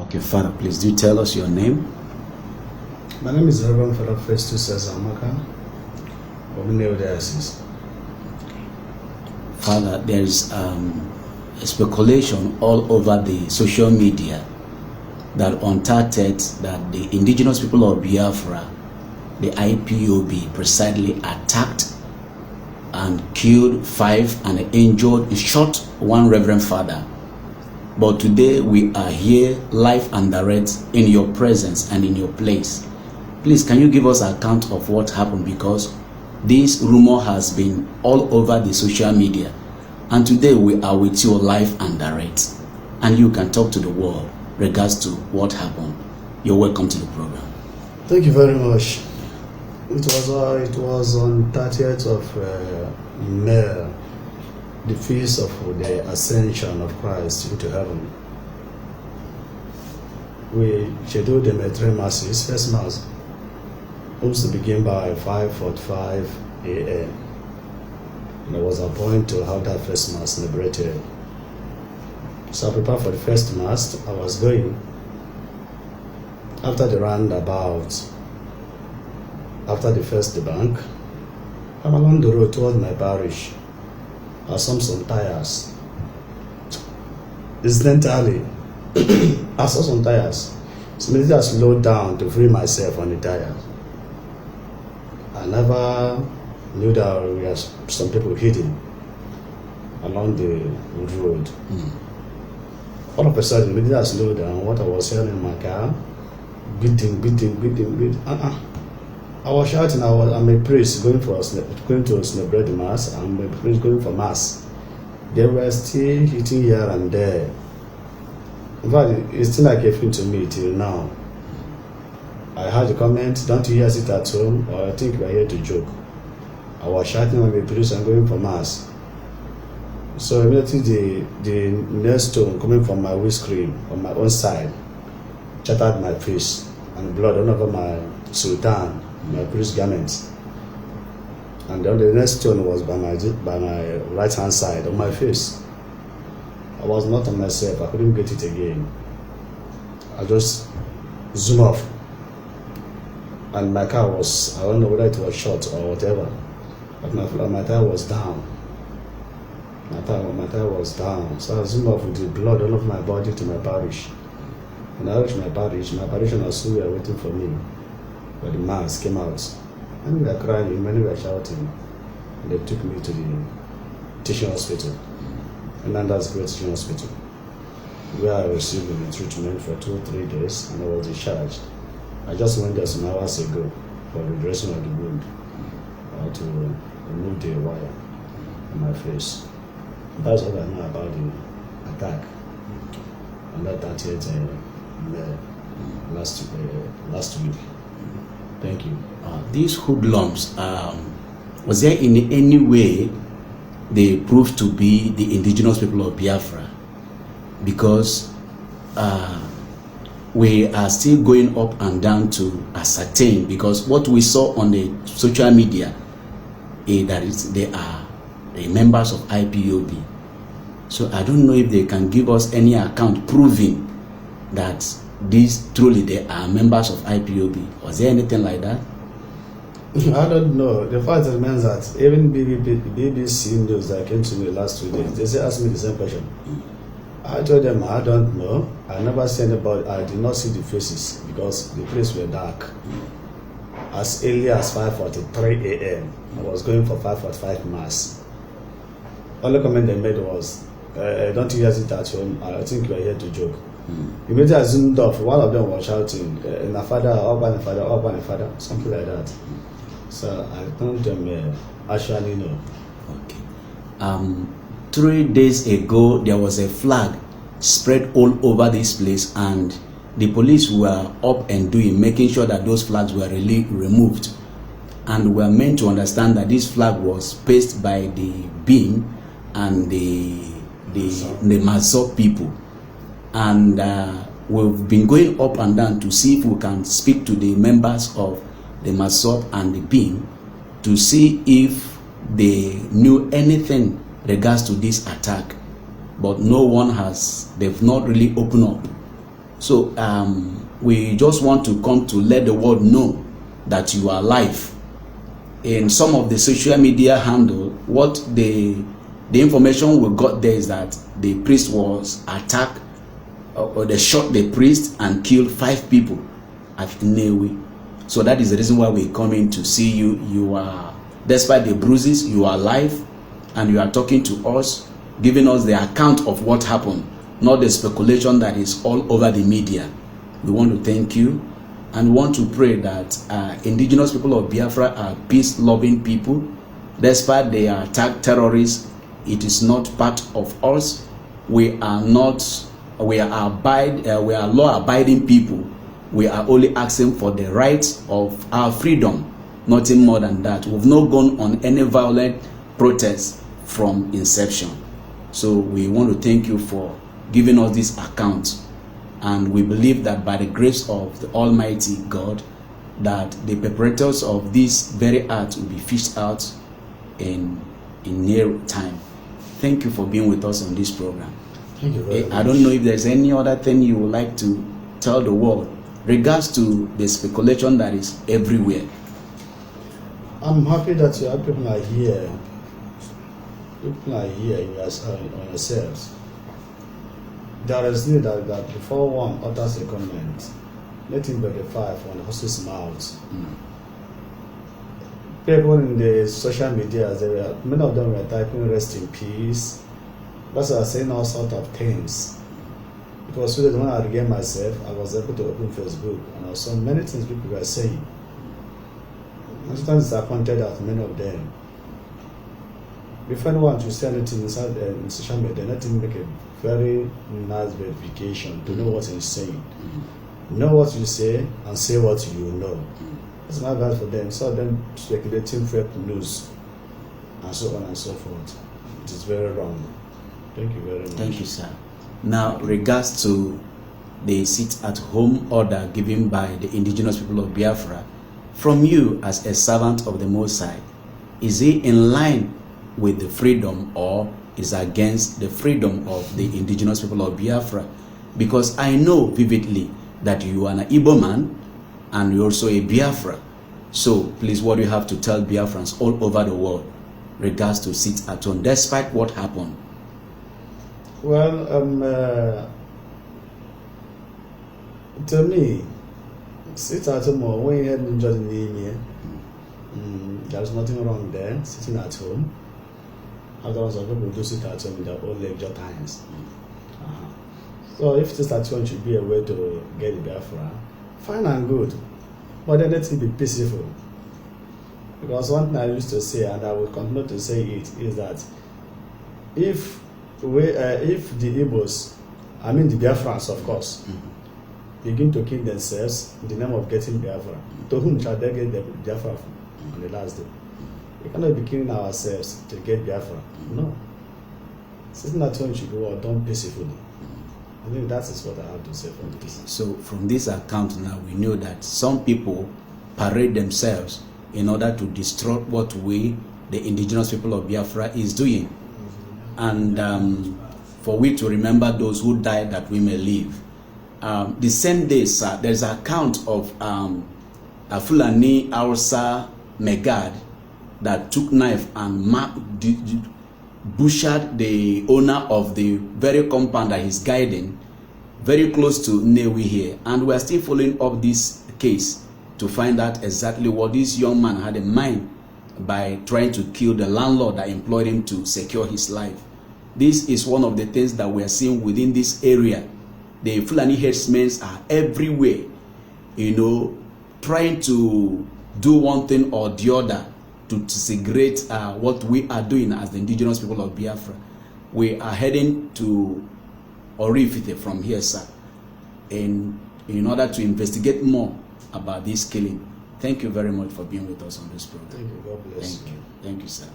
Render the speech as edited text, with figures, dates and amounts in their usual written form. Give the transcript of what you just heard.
Okay, Father, please do tell us your name. My name is Reverend Father Festus Ezeamaka of May Diocese. Father, there is a speculation all over the social media that on that the indigenous people of Biafra, the Ipob, precisely attacked and killed 5 and injured, shot 1 Reverend Father. But today we are here live and direct in your presence and in your place. Please, can you give us an account of what happened? Because this rumor has been all over the social media. And today we are with you live and direct. And you can talk to the world regards to what happened. You're welcome to the program. Thank you very much. It was on 30th of May, the feast of the Ascension of Christ into heaven. We scheduled the 3 masses. First mass was to begin by 5:45 a.m. And I was appointed to have that first mass celebrated. So I prepared for the first mass. I was going. After the roundabout, after the first bank, I'm along the road towards my parish. I saw some tires. Incidentally, I saw some tires. So immediately I slowed down to free myself on the tires. I never knew that there were some people hidden along the road. All of a sudden, immediately I slowed down. What I was hearing in my car, beating. I was shouting. I'm a priest going to celebrate the mass. I'm a priest going for mass. They were still hitting here and there. In fact, it's still like a film to me till now. I heard the comment, "Don't you hear sit at home?" Or "I think we are here to joke." I was shouting, "I'm a priest. I'm going for mass." So immediately the next stone coming from my windscreen on my own side shattered my face, and blood all over my sultan, my priest garments. And then the next stone was by my right hand side on my face. I was not on myself. I couldn't get it again. I just zoom off, and my car was, I don't know whether it was short or whatever, but my tire was down. My tire was down. So I zoomed off with the blood all over my body to my parish. When I reached my parishioners still were waiting for me. But the mass came out. Many were crying, many were shouting. And they took me to the teaching hospital. And then that's Great Teaching Hospital, where I received the treatment for 2 or 3 days, and I was discharged. I just went there some hours ago for the dressing of the wound. I had to remove the wire on my face. That's what I know about the attack on that 30th last week. Thank you. These hoodlums, was there in any way they proved to be the indigenous people of Biafra? Because we are still going up and down to ascertain, because what we saw on the social media is that they are the members of Ipob. So I don't know if they can give us any account proving that these truly they are members of Ipob. Was there anything like that? I don't know. The fact remains that even BBC News that came to me last 2 days, they asked me the same question. I told them I don't know. I never see anybody. I did not see the faces because the place were dark. As early as 5:43 a.m., I was going for 5:45 mass. Only comment they made was, "Don't you hear it at home? I think you are here to joke." Immediately I zoomed off. One of them was shouting, "Na father, up and father, up and father," something like that. So I told them, actually no. Okay. 3 days ago, there was a flag spread all over this place, and the police were up and doing, making sure that those flags were really removed. And we are meant to understand that this flag was pasted by the Beam and the Mazop people. And we've been going up and down to see if we can speak to the members of the Mazop and the Beam to see if they knew anything regards to this attack. But no one has, they've not really opened up So we just want to come to let the world know that you are alive. In some of the social media handle, what the information we got there is that the priest was attacked, or they shot the priest and killed 5 people at Newe. So that is the reason why we're coming to see you. You are, despite the bruises, you are alive, and you are talking to us, giving us the account of what happened, not the speculation that is all over the media. We want to thank you, and want to pray that indigenous people of Biafra are peace-loving people. Despite they attack terrorists, it is not part of us. We are law-abiding people. We are only asking for the rights of our freedom, nothing more than that. We've not gone on any violent protest from inception. So we want to thank you for giving us this account. And we believe that by the grace of the Almighty God, that the perpetrators of this very act will be fished out in near time. Thank you for being with us on this program. Thank you very much. I don't know if there's any other thing you would like to tell the world regards to the speculation that is everywhere. I'm happy that people are here. People are here on yourselves. There is need that before one utters a comment, let him verify from the horse's mouth. People in the social media, many of them were typing "rest in peace." But I was saying all sorts of things. Because when I regained myself, I was able to open Facebook, and I saw many things people were saying. I'm sometimes disappointed at many of them. Before anyone to say anything inside in social media, let him make a very nice verification to know what he's saying. Know what you say and say what you know. That's my advice for them. So them speculating fake news and so on and so forth. It is very wrong. Thank you very much. Thank you, sir. Now, regards to the sit-at-home order given by the indigenous people of Biafra, from you as a servant of the Most High, is it in line with the freedom or is against the freedom of the indigenous people of Biafra? Because I know vividly that you are an Ipob man and you're also a Biafra. So please, what do you have to tell Biafrans all over the world regards to sit-at-home, despite what happened? Well, to me, sit-at-home or when you had enjoyed the name here, there's nothing wrong there, sitting at home. Otherwise, some people do sit at home in their own leisure times. So if sit at home should be a way to get the Biafra, fine and good. But then let it be peaceful. Because one thing I used to say, and I will continue to say it, is that if the Igbos, I mean the Biafrans of course, begin to kill themselves in the name of getting Biafra, to whom shall they get the Biafra on the last day? We cannot be killing ourselves to get Biafra. No. Sitting at home should be done peacefully. I think that is what I have to say from this. So from this account now, we know that some people parade themselves in order to destroy what we, the indigenous people of Biafra, is doing. And for we to remember those who died that we may live. The same day, sir, there's an account of a Fulani Hausa Megad that took knife and butchered the owner of the very compound that he's guiding, very close to Newe here. And we're still following up this case to find out exactly what this young man had in mind by trying to kill the landlord that employed him to secure his life. This is one of the things that we're seeing within this area. The Fulani headsmen are everywhere, you know, trying to do one thing or the other to disintegrate what we are doing as the indigenous people of Biafra. We are heading to Orifite from here, sir, in order to investigate more about this killing. Thank you very much for being with us on this program. Thank you. God bless you. Thank you, sir.